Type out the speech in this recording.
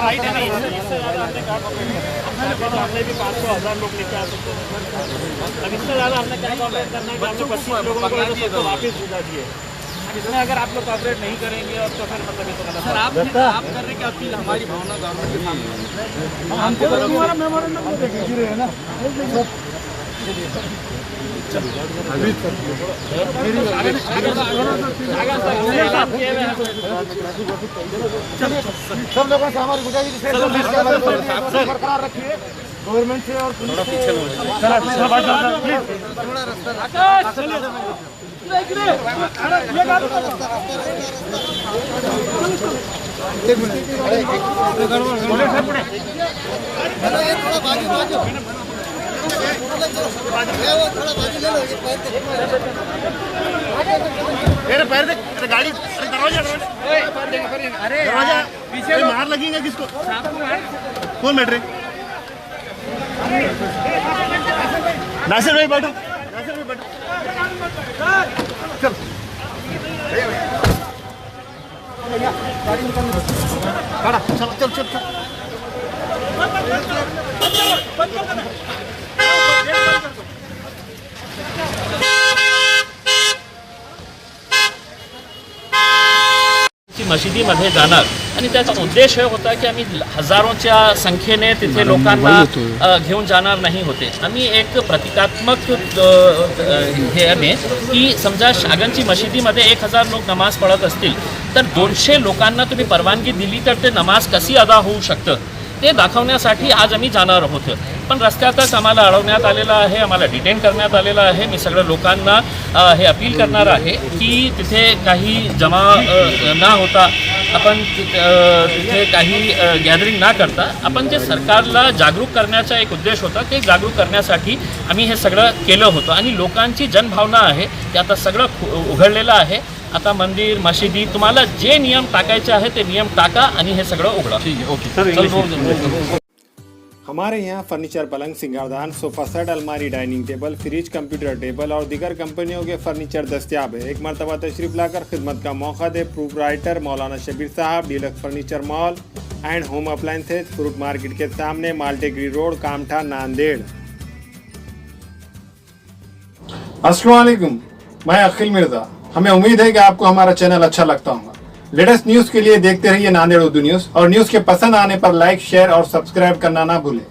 Height है नहीं, इससे ज़्यादा हमने क्या हमने भी 500,000 लोग लेके आ सकते हैं। अब इससे ज़्यादा हमने क्या कॉपरेट करना है कि हमने 25 लोगों को सबको वापस भेजा दिए। इसमें अगर आप लोग कॉपरेट नहीं करेंगे और तो फिर मतलब ये तो गलत है। आप कर रहे हैं कि अपील हमारी भावना गवर्नमेंट के सामने हमारा मेमोरेंडम को देखिए रहे हैं ना। सब लोगों से हमारी गुजारिश बरकरार रखिए गवर्नमेंट से और थोड़ा पीछे मेरे पैर देख, गाड़ी दरवाजा दरवाजा पीछे मार लगेगा किसको? कौन बैठ रहे? नासिर भाई बैठो, नासिर भाई बैठो। चल खड़ा, चल चल चल चल। मशिदीमध्ये जाणार आणि त्याचा उद्देश हे होता की आम्ही हजारोच्या संख्येने तिथे लोकांना घेऊन जाणार नाही होते. आम्ही एक प्रतिकात्मक हे आहे की समजा शागंची मशिदीमध्ये 1000 लोक नमाज पढ़त असतील तर 200 लोकांना तुम्ही परवानगी दिली तर ते नमाज कशी अदा होऊ शकतं ते दाखवण्यासाठी आज आम्ही जाणार आहोत. पण रस्त्यातच आम्हाला अडवण्यात आलेलं आहे, आम्हाला डिटेन करण्यात आलेलं आहे. मी सगळ्या लोकांना हे अपील करणार आहे की तिथे काही जमा न होता आपण तिथे काही गॅदरिंग न करता आपण जे सरकारला जागरूक करण्याचा एक उद्देश होता ते जागरूक करण्यासाठी आम्ही हे सगळं केलं होतं. आणि लोकांची जनभावना आहे ते आता सगळं उघडलेलं आहे. आता मंदिर मशिदी तुम्हाला जे नियम टाकायचे आहे ते नियम टाका आणि हे सगळं उघडा. ठीक आहे, ओके सर. हमारे यहाँ फर्नीचर पलंग सिंगारदान सोफा सेट अलमारी dining table fridge computer table और दीगर कंपनियों के फर्नीचर दस्तियाब है. एक मरतबा तशरीफ लाकर खिदमत का मौका दे. प्रोपराइटर मौलाना शबीर साहब, deluxe furniture mall and home appliances, fruit market के सामने, माल्टेगरी रोड, कामठा, नांदेड़. अस्सलाम वालेकुम, मैं अखिल मिर्जा. हमें उम्मीद है कि आपको हमारा चैनल अच्छा लगता होगा. लेटेस्ट न्यूज के लिए देखते रहिए नांदेड़ उर्दू न्यूज और न्यूज के पसंद आने पर लाइक शेयर और सब्सक्राइब करना ना भूलें.